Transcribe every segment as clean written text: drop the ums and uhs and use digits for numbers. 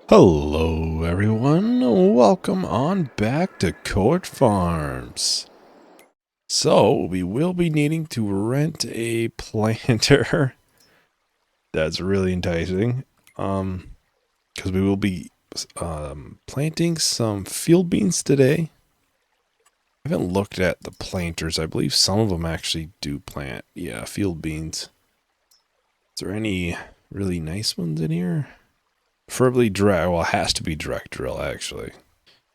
Hello everyone, welcome on back to Court Farms. So, we will be needing to rent a planter. That's really enticing. Because we will be planting some field beans today. I haven't looked at the planters. I believe some of them actually do plant, field beans. Is there any really nice ones in here? Preferably direct, well, it has to be direct drill actually.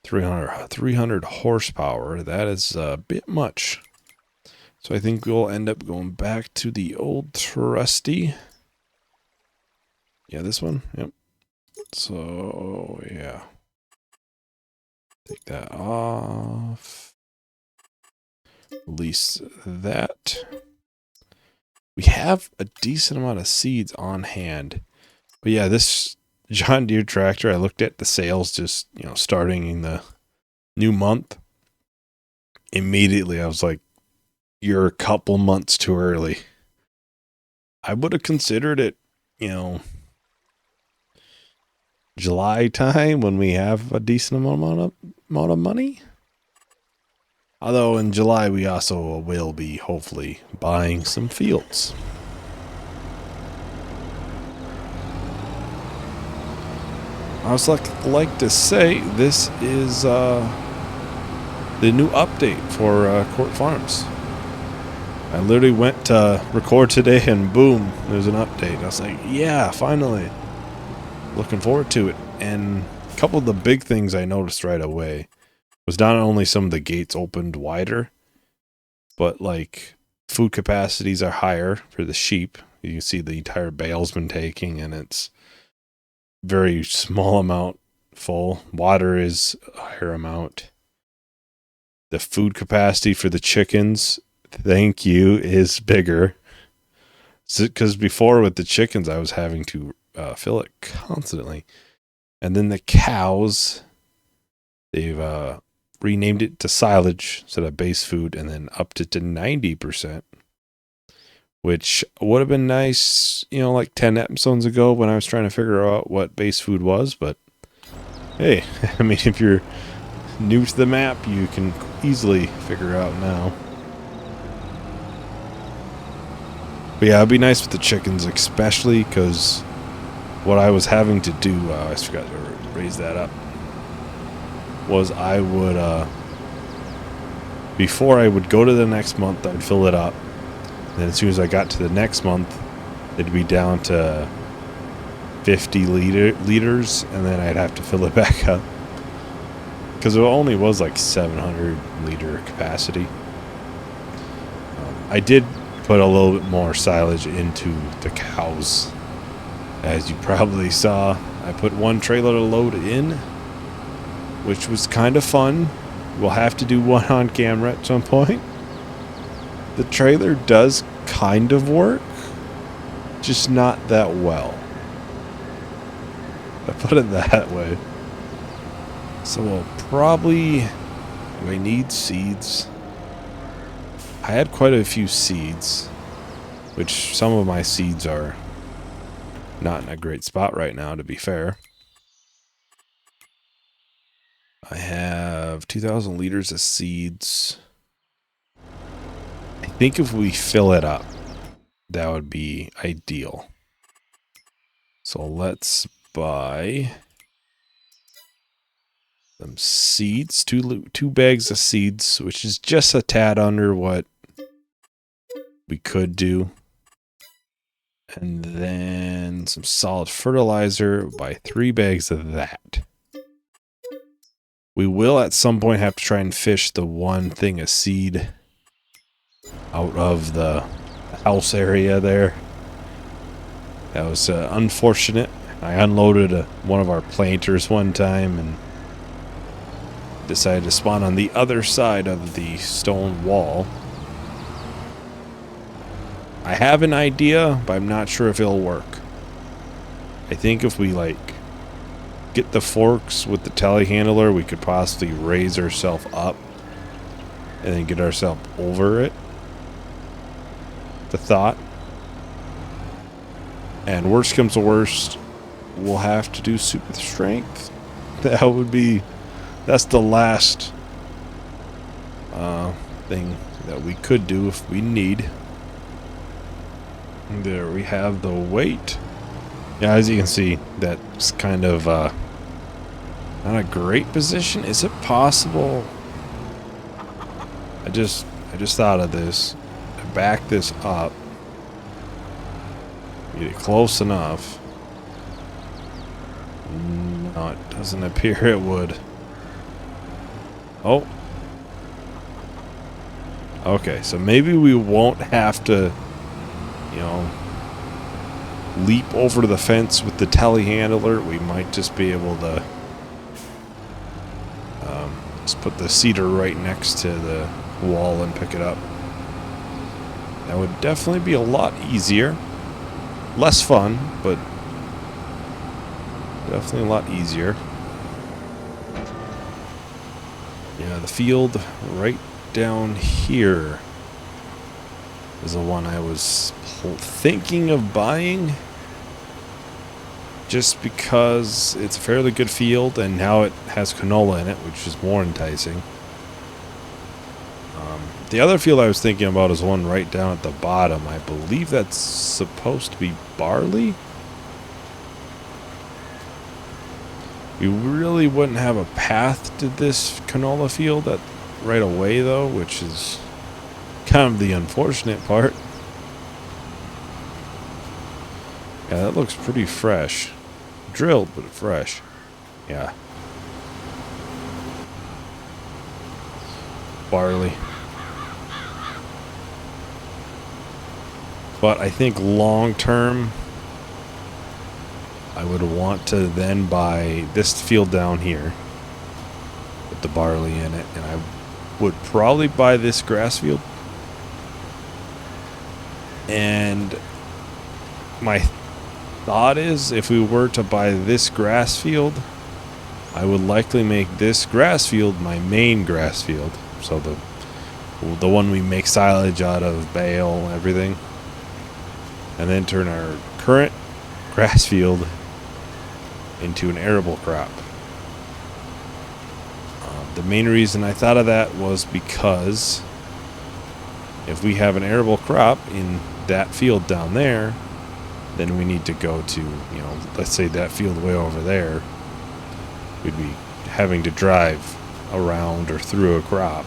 300 horsepower. That is a bit much. So I think we'll end up going back to the old trusty. Yeah, this one. Yep. So, yeah. Take that off. Release that. We have a decent amount of seeds on hand. But yeah, this John Deere tractor, I looked at the sales just, starting in the new month. Immediately, I was like, you're a couple months too early. I would have considered it, July time when we have a decent amount of money. Although in July we also will be hopefully buying some fields. I was like to say this is the new update for Court Farms. I literally went to record today and boom, there's an update. I was like, yeah, finally. Looking forward to it. And a couple of the big things I noticed right away was not only some of the gates opened wider, but like food capacities are higher for the sheep. You can see the entire bale's been taking and it's very small amount full. Water is a higher amount. The food capacity for the chickens, thank you, is bigger. Because before with the chickens, I was having to fill it constantly. And then the cows, they've renamed it to silage instead of base food and then upped it to 90%. Which would have been nice, like 10 episodes ago when I was trying to figure out what base food was. But hey, I mean, if you're new to the map, you can easily figure out now. But yeah, it'd be nice with the chickens, especially because what I was having to do, I forgot to raise that up, was I would, before I would go to the next month, I'd fill it up. And then as soon as I got to the next month, it'd be down to 50 liters, and then I'd have to fill it back up. Because it only was like 700 liter capacity. I did put a little bit more silage into the cows. As you probably saw, I put one trailer load in, which was kind of fun. We'll have to do one on camera at some point. The trailer does kind of work, just not that well. I put it that way. So we'll probably, do I need seeds? I had quite a few seeds, which some of my seeds are not in a great spot right now, to be fair. I have 2,000 liters of seeds. I think if we fill it up, that would be ideal. So let's buy some seeds, two bags of seeds, which is just a tad under what we could do. And then some solid fertilizer, buy 3 bags of that. We will at some point have to try and fish the one thing of seed out of the house area there. That was unfortunate. I unloaded one of our planters one time and decided to spawn on the other side of the stone wall. I have an idea, but I'm not sure if it'll work. I think if we get the forks with the telehandler, we could possibly raise ourselves up and then get ourselves over it. The thought. And worst comes to worst, we'll have to do super strength. That's the last thing that we could do if we need. There we have the weight. Yeah, as you can see, that's kind of not a great position. Is it possible? I just thought of this. To back this up, get it close enough. No, it doesn't appear it would. Oh. Okay, so maybe we won't have to, you know, leap over to the fence with the telehandler. We might just be able to just put the cedar right next to the wall and pick it up. That would definitely be a lot easier. Less fun, but definitely a lot easier. Yeah, the field right down here is the one I was thinking of buying, just because it's a fairly good field and now it has canola in it, which is more enticing. The other field I was thinking about is one right down at the bottom. I believe that's supposed to be barley. We really wouldn't have a path to this canola field right away, though, which is kind of the unfortunate part. Yeah, that looks pretty fresh. Drilled, but fresh. Yeah. Barley. But I think long term, I would want to then buy this field down here with the barley in it, and I would probably buy this grass field. And my thought is, if we were to buy this grass field, I would likely make this grass field my main grass field. So the one we make silage out of, bale, everything. And then turn our current grass field into an arable crop. The main reason I thought of that was because if we have an arable crop in that field down there, then we need to go to, you know, let's say that field way over there, we'd be having to drive around or through a crop.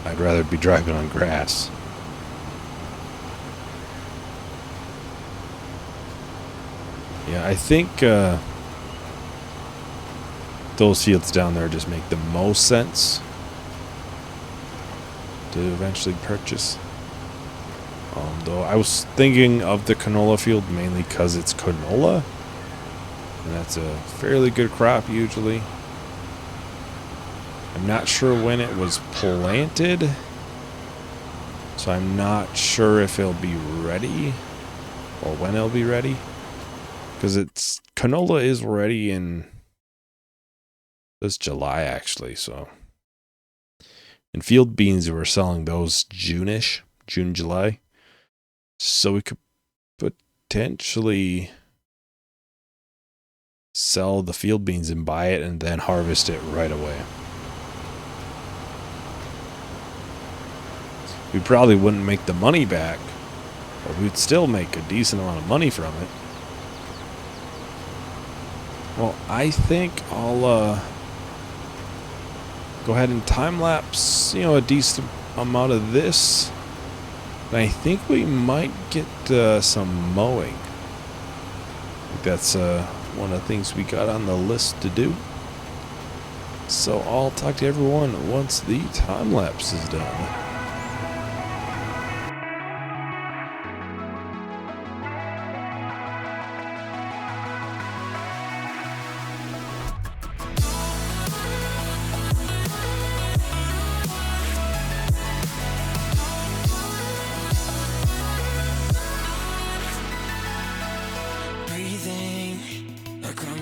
I'd rather be driving on grass. Yeah, I think those fields down there just make the most sense to eventually purchase. Though I was thinking of the canola field mainly because it's canola, and that's a fairly good crop usually. I'm not sure when it was planted, so I'm not sure if it'll be ready or when it'll be ready. Because canola is ready in this July actually, so. And field beans, we're selling those June-ish, June, July. So we could potentially sell the field beans and buy it and then harvest it right away. We probably wouldn't make the money back, but we'd still make a decent amount of money from it. Well, I think I'll go ahead and time-lapse, a decent amount of this. And I think we might get some mowing. I think that's one of the things we got on the list to do. So I'll talk to everyone once the time-lapse is done.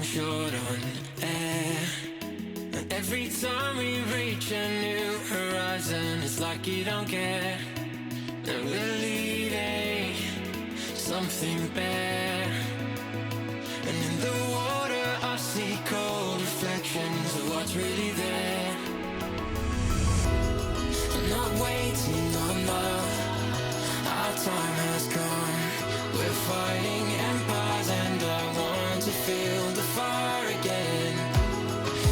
Short on air, and every time we reach a new horizon, it's like you don't care, and we're leading something bare, and in see cold reflections of what's really there. I'm not waiting on love, our time has come. We're fighting empires and I want to feel the fire again.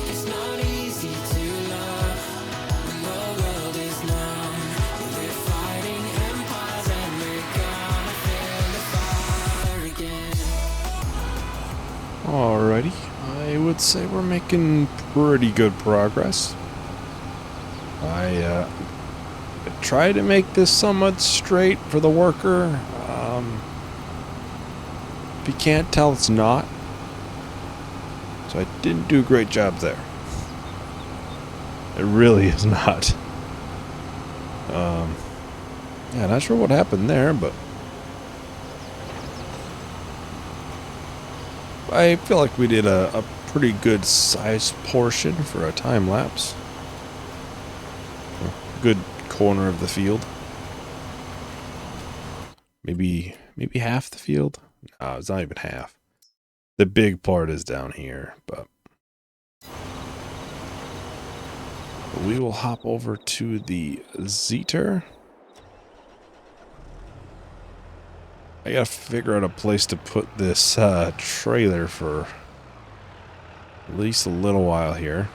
It's not easy to love when the world is numb. We're fighting empires and we're gonna feel the fire again. Alrighty, I would say we're making pretty good progress. I try to make this somewhat straight for the worker. If you can't tell, it's not. So I didn't do a great job there. It really is not. Yeah, not sure what happened there, but I feel like we did a pretty good sized portion for a time lapse. Good corner of the field. Maybe half the field. No, it's not even half. The big part is down here, but we will hop over to the Zeter. I gotta figure out a place to put this trailer for at least a little while here.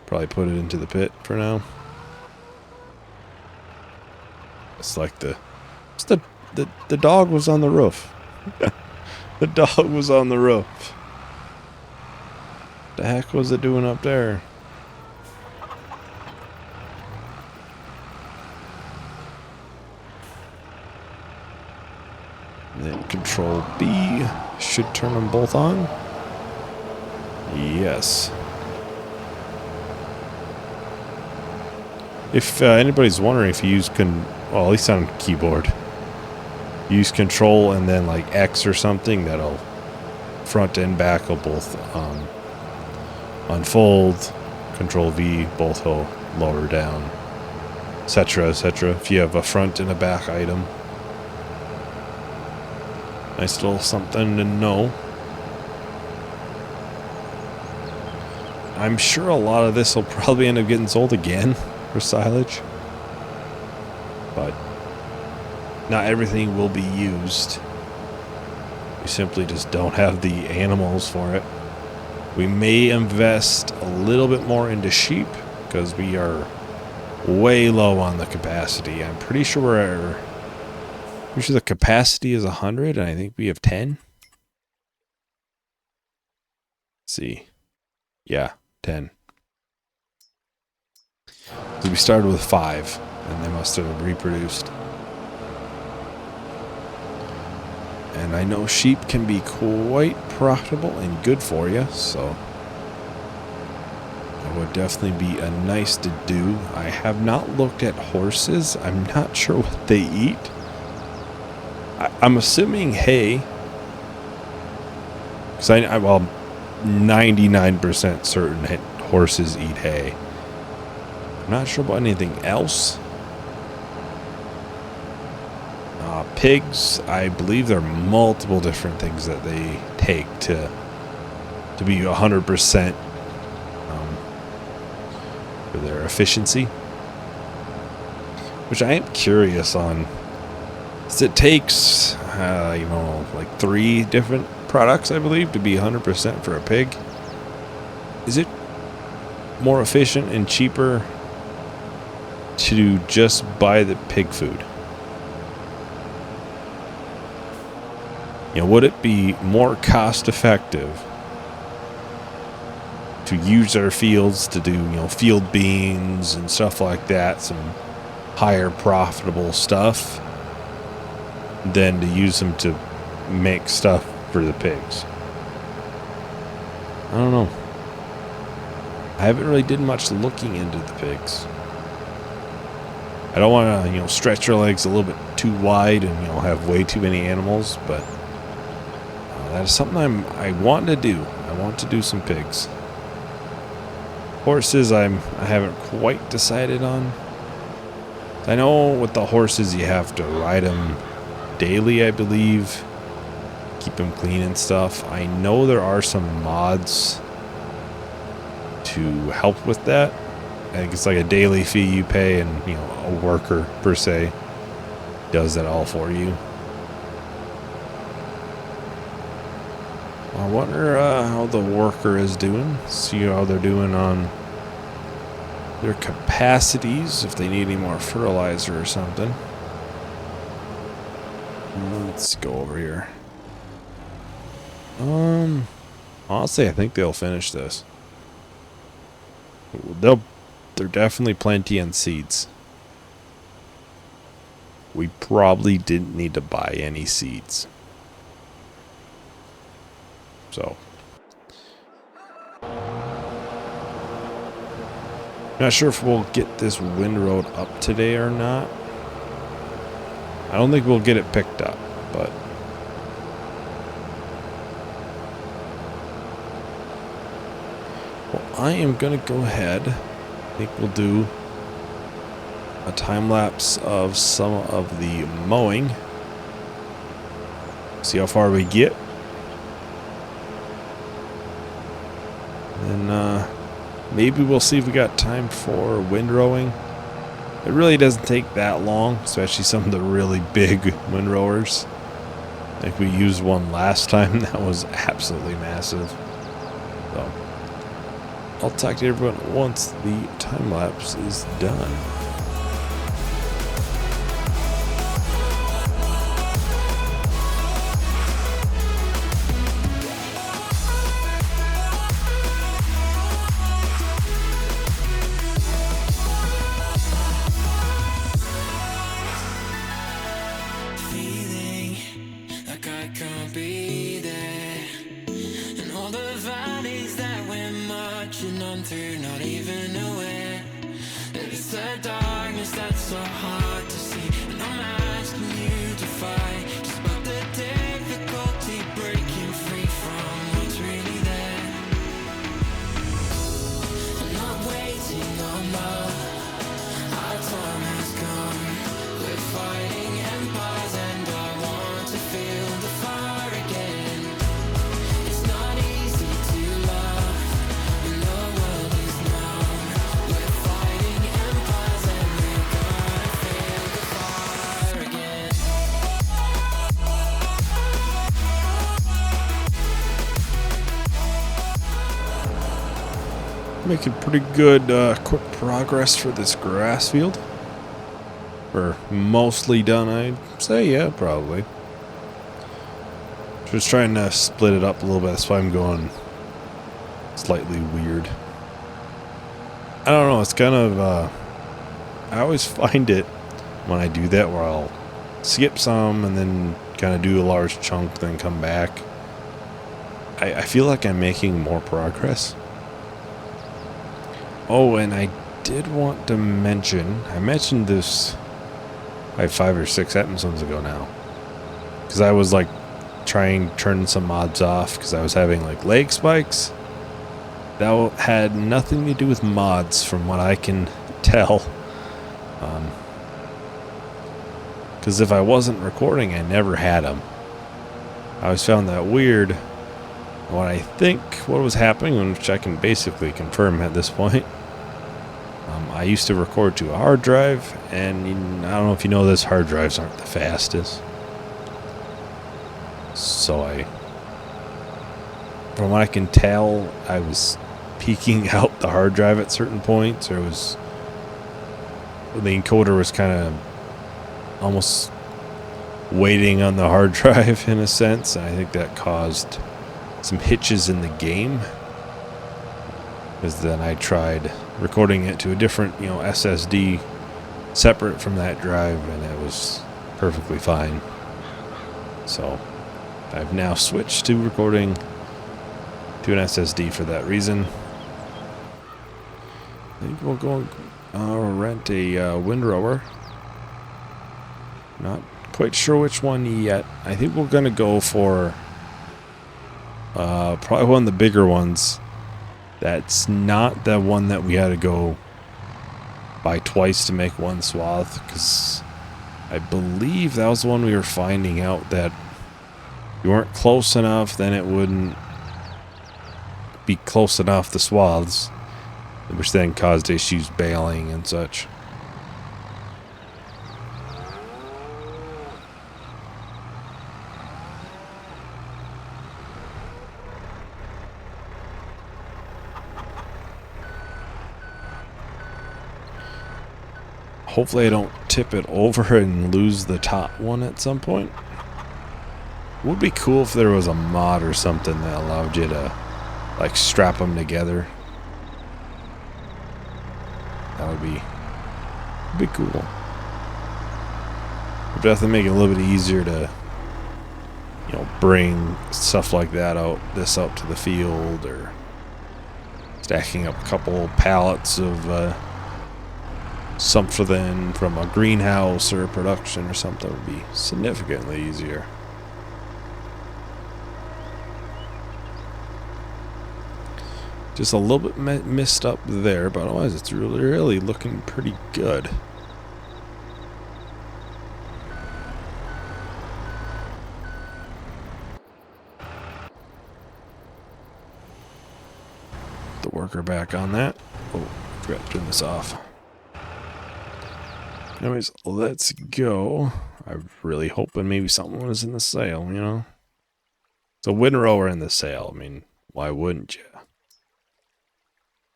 Probably put it into the pit for now. It's like the dog was on the roof. The dog was on the roof. The heck was it doing up there? Then Control B should turn them both on. Yes. If anybody's wondering if you use well, at least on keyboard, use Control and then like X or something, that'll front and back will both unfold. Control V both will lower down, etc., etc. If you have a front and a back item. Nice little something to know. I'm sure a lot of this will probably end up getting sold again for silage, but not everything will be used. We simply just don't have the animals for it. We may invest a little bit more into sheep because we are way low on the capacity. I'm pretty sure the capacity is 100 and I think we have 10. Let's see. Yeah, 10. So we started with 5 and they must have reproduced. And I know sheep can be quite profitable and good for you, so that would definitely be a nice to do. I have not looked at horses. I'm not sure what they eat. I'm assuming hay, because well, 99% certain horses eat hay. I'm not sure about anything else. Pigs, I believe there are multiple different things that they take to be 100% for their efficiency, which I am curious on. It takes, like 3 different products, I believe, to be 100% for a pig. Is it more efficient and cheaper to just buy the pig food? Would it be more cost effective to use our fields to do, field beans and stuff like that, some higher profitable stuff, than to use them to make stuff for the pigs? I don't know. I haven't really did much looking into the pigs. I don't want to, stretch your legs a little bit too wide and, have way too many animals, but that is something I want to do. I want to do some pigs. Horses, I haven't quite decided on. I know with the horses you have to ride them daily, I believe. keep them clean and stuff. I know there are some mods to help with that. I think it's like a daily fee you pay, and you know, a worker per se does that all for you. I wonder how the worker is doing. See how they're doing on their capacities, if they need any more fertilizer or something. Let's go over here. Honestly, I think they'll finish this. They're definitely plenty on seeds. We probably didn't need to buy any seeds. So, not sure if we'll get this windrow up today or not. I don't think we'll get it picked up, but well, I am gonna go ahead. I think we'll do a time lapse of some of the mowing. See how far we get. And maybe we'll see if we got time for windrowing. It really doesn't take that long, especially some of the really big windrowers. I think we used one last time that was absolutely massive. So I'll talk to everyone once the time lapse is done. Making pretty good quick progress for this grass field. We're mostly done, I'd say. Yeah, probably. Just trying to split it up a little bit. That's why I'm going slightly weird. I don't know. It's kind of I always find it when I do that where I'll skip some and then kind of do a large chunk, then come back. I feel like I'm making more progress. Oh, and I did want to mention, I mentioned this like 5 or 6 episodes ago now, because I was like turning some mods off because I was having like leg spikes. That had nothing to do with mods from what I can tell, because if I wasn't recording, I never had them. I always found that weird. What I think what was happening, which I can basically confirm at this point, I used to record to a hard drive, and I don't know if you know this, hard drives aren't the fastest. So from what I can tell, I was peeking out the hard drive at certain points, or the encoder was kind of almost waiting on the hard drive in a sense, and I think that caused some hitches in the game. Because then I tried recording it to a different, SSD separate from that drive, and it was perfectly fine. So I've now switched to recording to an SSD for that reason. I think we'll go rent a windrower. Not quite sure which one yet. I think we're going to go for probably one of the bigger ones. That's not the one that we had to go buy twice to make one swath, because I believe that was the one we were finding out that If you weren't close enough, then it wouldn't be close enough, the swaths, which then caused issues bailing and such. Hopefully I don't tip it over and lose the top one at some point. It would be cool if there was a mod or something that allowed you to like strap them together. That would be cool. Would definitely make it a little bit easier to, you know, bring stuff like that out to the field, or stacking up a couple pallets of something from a greenhouse or a production or something would be significantly easier. Just a little bit missed up there, but otherwise it's really looking pretty good. The worker back on that. Oh, I forgot to turn this off. Anyways, let's go. I'm really hoping maybe something was in the sale, you know? It's a windrower in the sale. I mean, why wouldn't you?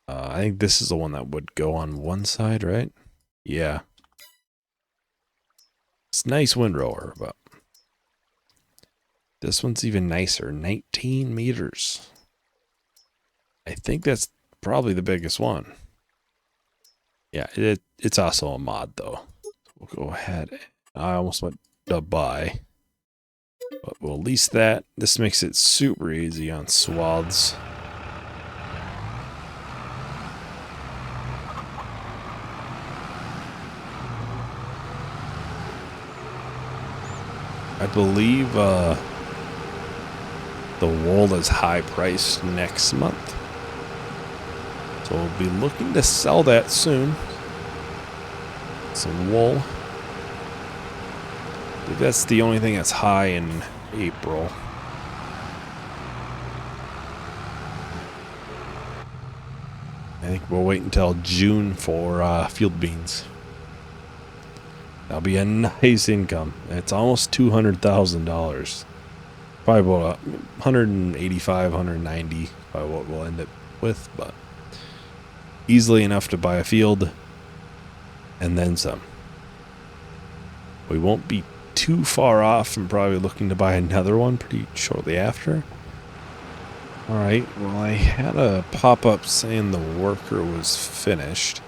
I think this is the one that would go on one side, right? Yeah. It's a nice windrower, but this one's even nicer. 19 meters. I think that's probably the biggest one. Yeah, it's also a mod, though. We'll go ahead. I almost went to buy. But we'll lease that. This makes it super easy on swaths. I believe the wool is high priced next month. So we'll be looking to sell that soon. Some wool. I think that's the only thing that's high in April. I think we'll wait until June for field beans. That'll be a nice income. It's almost $200,000. Probably about 185, 190 by what we'll end up with, but easily enough to buy a field and then some. We won't be too far off from probably looking to buy another one pretty shortly after. Alright, well, I had a pop-up saying the worker was finished.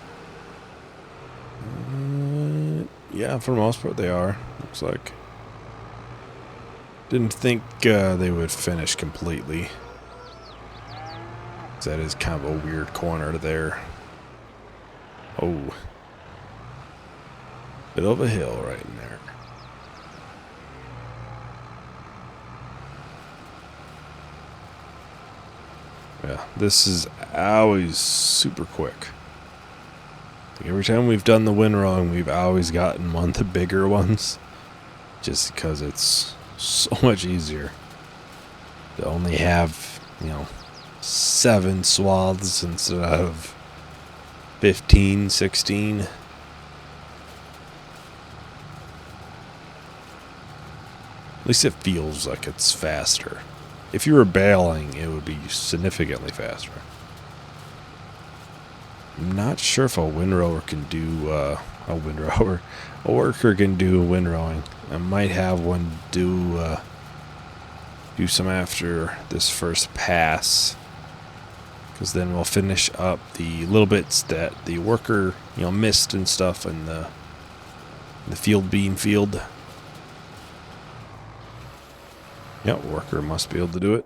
Yeah, for the most part they are. Looks like. Didn't think they would finish completely. That is kind of a weird corner there. Oh. Bit of a hill right in there. Yeah, this is always super quick. Every time we've done the windrowing, we've always gotten one of the bigger ones. Just because it's so much easier to only have, you know, 7 swaths instead of 15, 16. At least it feels like it's faster. If you were baling, it would be significantly faster. I'm not sure if a windrower can do a worker can do windrowing. I might have one do some after this first pass, because then we'll finish up the little bits that the worker, you know, missed and stuff in the field bean field. Yeah, worker must be able to do it.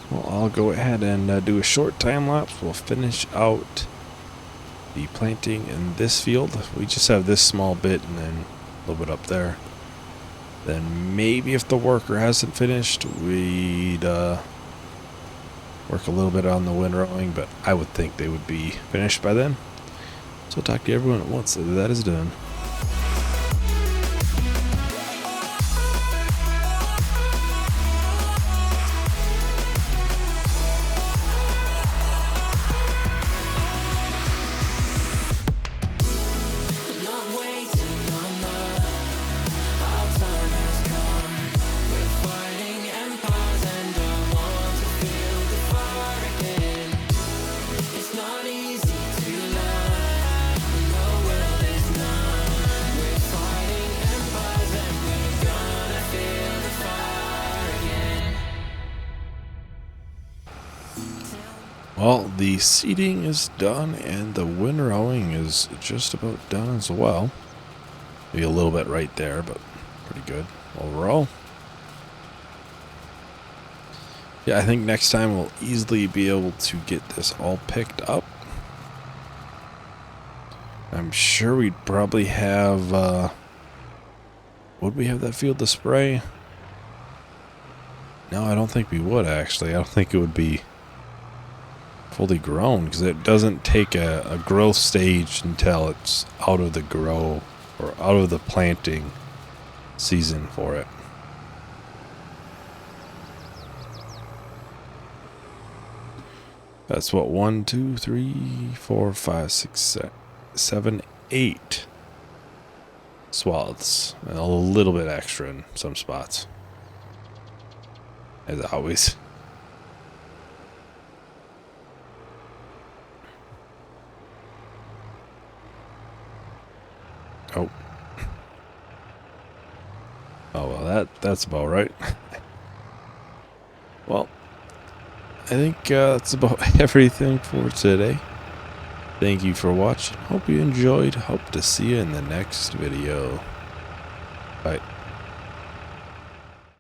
Well, I'll go ahead and do a short time lapse. We'll finish out the planting in this field. We just have this small bit and then a little bit up there. Then maybe if the worker hasn't finished, we'd work a little bit on the windrowing, but I would think they would be finished by then. So I'll talk to everyone at once that is done. Well, the seeding is done and the windrowing is just about done as well. Maybe a little bit right there, but pretty good overall. Yeah, I think next time we'll easily be able to get this all picked up. I'm sure we'd probably have, would we have that field to spray? No, I don't think we would actually. I don't think it would be fully grown because it doesn't take a growth stage until it's out of the grow or out of the planting season for it. That's what 1, 2, 3, 4, 5, 6, 7, 8 swaths, and a little bit extra in some spots, as always. Oh. Oh, well, that's about right. Well, I think that's about everything for today. Thank you for watching. Hope you enjoyed. Hope to see you in the next video. Bye.